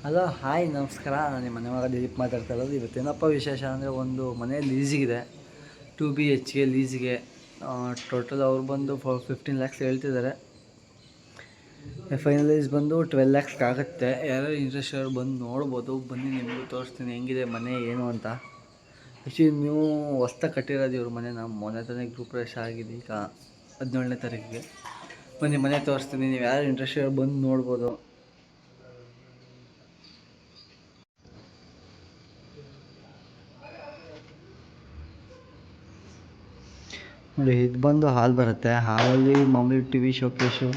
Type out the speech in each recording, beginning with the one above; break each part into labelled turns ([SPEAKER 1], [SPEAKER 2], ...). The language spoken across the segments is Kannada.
[SPEAKER 1] ಹಲೋ ಹಾಯ್ ನಮಸ್ಕಾರ. ನಾನು ನಿಮ್ಮ ಮನೆ ಮಗ ದಿಲೀಪ್ ಮಾತಾಡ್ತಾ ಇರೋದು. ಇವತ್ತೇನಪ್ಪ ವಿಶೇಷ ಅಂದರೆ, ಒಂದು ಮನೆ ಲೀಸಿಗಿದೆ, 2 BHK ಲೀಸಿಗೆ. ಟೋಟಲ್ ಅವ್ರು ಬಂದು 15 lakhs ಹೇಳ್ತಿದ್ದಾರೆ. ಫೈನಲೈಸ್ ಬಂದು 12 lakhs ಆಗುತ್ತೆ. ಯಾರು ಇಂಟ್ರೆಸ್ಟ್ ಅವ್ರು ಬಂದು ನೋಡ್ಬೋದು. ಬನ್ನಿ, ನಿಮಗೂ ತೋರಿಸ್ತೀನಿ ಹೆಂಗಿದೆ ಮನೆ ಏನು ಅಂತ. ಆ್ಯಕ್ಚುಲಿ ನೀವು ಹೊಸ್ದಾಗಿ ಕಟ್ಟಿರೋದು ಇವ್ರ ಮನೆ. ನಮ್ಮ ಮೊನ್ನೆ ತಾನೇ ಗೃಹಪ್ರವೇಶ ಆಗಿದೆ, ಈಗ 17ನೇ ತಾರೀಕಿಗೆ. ಬನ್ನಿ ಮನೆ ತೋರಿಸ್ತೀನಿ, ನೀವು ಯಾರು ಇಂಟ್ರೆಸ್ಟ್ ಅವ್ರು ಬಂದು ನೋಡ್ಬೋದು. ನೋಡಿ, ಇದು ಬಂದು ಹಾಲ್ ಬರುತ್ತೆ. ಹಾಲಲ್ಲಿ ಮಾಮೂಲಿ ಟಿ ವಿ ಶೋಕೇಶು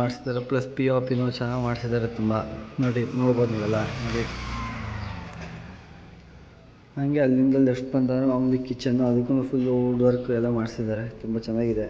[SPEAKER 1] ಮಾಡಿಸಿದ್ದಾರೆ. ಪ್ಲಸ್ ಪಿನೂ ಚೆನ್ನಾಗಿ ಮಾಡಿಸಿದ್ದಾರೆ ತುಂಬ. ನೋಡಿ, ನೋಡ್ಬೋದು ನೀವೆಲ್ಲ. ನೋಡಿ, ಹಾಗೆ ಅಲ್ಲಿಂದ ಲೆಫ್ಟ್ ಬಂದರೆ ಮಾಮೂಲಿ ಕಿಚನ್ನು, ಅದಕ್ಕೂ ಫುಲ್ಲು ವುಡ್ ವರ್ಕ್ ಎಲ್ಲ ಮಾಡಿಸಿದ್ದಾರೆ, ತುಂಬ ಚೆನ್ನಾಗಿದೆ.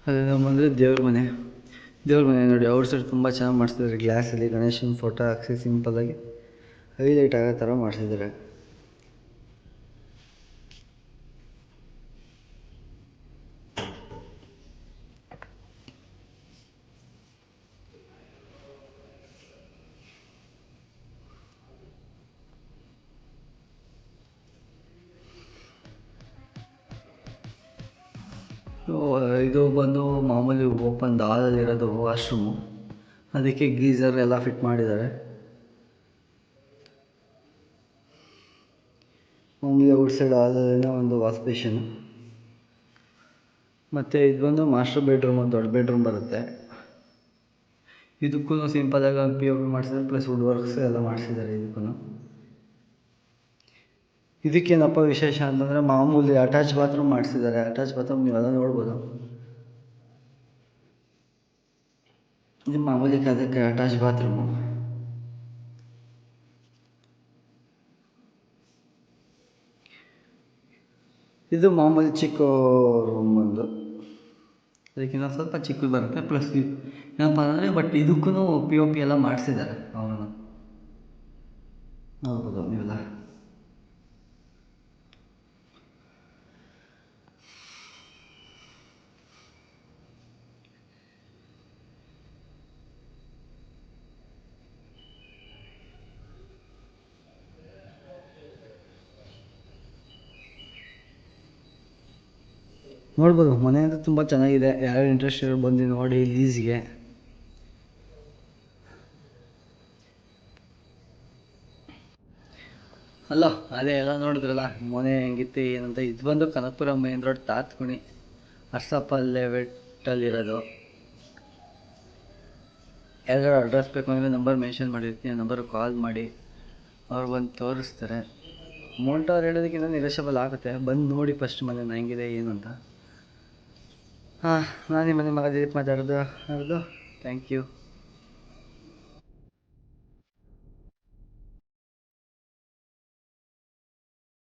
[SPEAKER 1] ಅದೇ ಬಂದರೆ ದೇವ್ರ ಮನೆ ನೋಡಿ, ಔಟ್ ಸೈಡ್ ತುಂಬ ಚೆನ್ನಾಗಿ ಮಾಡಿಸಿದ್ದಾರೆ. ಗ್ಲಾಸಲ್ಲಿ ಗಣೇಶನ ಫೋಟೋ ಹಾಕ್ಸಿ ಸಿಂಪಲ್ಲಾಗಿ ಹೈಲೈಟ್ ಆಗೋ ಥರ ಮಾಡಿಸಿದ್ದಾರೆ. ಇದು ಬಂದು ಮಾಮೂಲಿ ಓಪನ್ ಹಾಲಲ್ಲಿರೋದು ವಾಶ್ರೂಮು, ಅದಕ್ಕೆ ಗೀಝರ್ ಎಲ್ಲ ಫಿಟ್ ಮಾಡಿದ್ದಾರೆ. ಮಾಮೂಲಿ ಔಟ್ ಸೈಡ್ ಹಾಲಲ್ಲೇ ಒಂದು ವಾಶ್ ಬೇಷನು. ಮತ್ತು ಇದು ಬಂದು ಮಾಸ್ಟರ್ ಬೆಡ್ರೂಮ್, ಒಂದು ದೊಡ್ಡ ಬೆಡ್ರೂಮ್ ಬರುತ್ತೆ. ಇದಕ್ಕೂ ಸಿಂಪಲಾಗಿ POP ಮಾಡಿಸಿದ್ದಾರೆ, ಪ್ಲಸ್ ವುಡ್ ವರ್ಕ್ಸ್ ಎಲ್ಲ ಮಾಡಿಸಿದ್ದಾರೆ. ಇದಕ್ಕೇನಪ್ಪ ವಿಶೇಷ ಅಂತಂದರೆ, ಮಾಮೂಲಿ ಅಟ್ಯಾಚ್ ಬಾತ್ರೂಮ್ ಮಾಡಿಸಿದ್ದಾರೆ. ಅಟ್ಯಾಚ್ ಬಾತ್ರೂಮ್ ನೀವೆಲ್ಲ ನೋಡ್ಬೋದು. ಇದು ಮಾಮೂಲಿ ಅದಕ್ಕೆ ಅಟ್ಯಾಚ್ ಬಾತ್ರೂಮು. ಇದು ಮಾಮೂಲಿ ಚಿಕ್ಕ ರೂಮ್ ಒಂದು, ಅದಕ್ಕಿಂತ ಸ್ವಲ್ಪ ಚಿಕ್ಕದು ಬರುತ್ತೆ. ಪ್ಲಸ್ ಏನಪ್ಪ ಅಂದರೆ, ಬಟ್ ಇದಕ್ಕೂ POP ಎಲ್ಲ ಮಾಡಿಸಿದ್ದಾರೆ. ಅವನು ನೋಡ್ಬೋದು ನೀವೆಲ್ಲ. ನೋಡ್ಬೋದು, ಮನೆ ಅಂತೂ ತುಂಬ ಚೆನ್ನಾಗಿದೆ. ಯಾರು ಇಂಟ್ರೆಸ್ಟ್ ಇರೋ ಬಂದು ನೋಡಿ ಲೀಸ್ಗೆ. ಅಲ್ಲ, ಅದೇ ಎಲ್ಲ ನೋಡಿದ್ರಲ್ಲ ಮನೆ ಹೆಂಗಿತ್ತು ಏನಂತ. ಇದು ಬಂದು ಕನಕಪುರ ಮೇನ್ ರೋಡ್, ತಾತ್ಕುಣಿ, ಅರ್ಸಪ್ಪ ಲೇಔಟಲ್ಲಿರೋದು. ಯಾವ್ದಾದ್ರು ಅಡ್ರೆಸ್ ಬೇಕು ಅಂದರೆ ನಂಬರ್ ಮೆನ್ಷನ್ ಮಾಡಿರ್ತೀನಿ, ನಂಬರ್ಗೆ ಕಾಲ್ ಮಾಡಿ, ಅವ್ರು ಬಂದು ತೋರಿಸ್ತಾರೆ. ಅಮೌಂಟ್ ಅವ್ರು ಹೇಳೋದಕ್ಕಿಂತ ನೆಗೋಷಿಯಬಲ್ ಆಗುತ್ತೆ. ಬಂದು ನೋಡಿ ಫಸ್ಟ್ ಮನೆ ಹೆಂಗಿದೆ ಏನು ಅಂತ. ನಾನು ನಿಮ್ಮ ಮನೆ ಮಗ ದಿಲೀಪ್ ಮಾತಾಡೋದು. Thank you.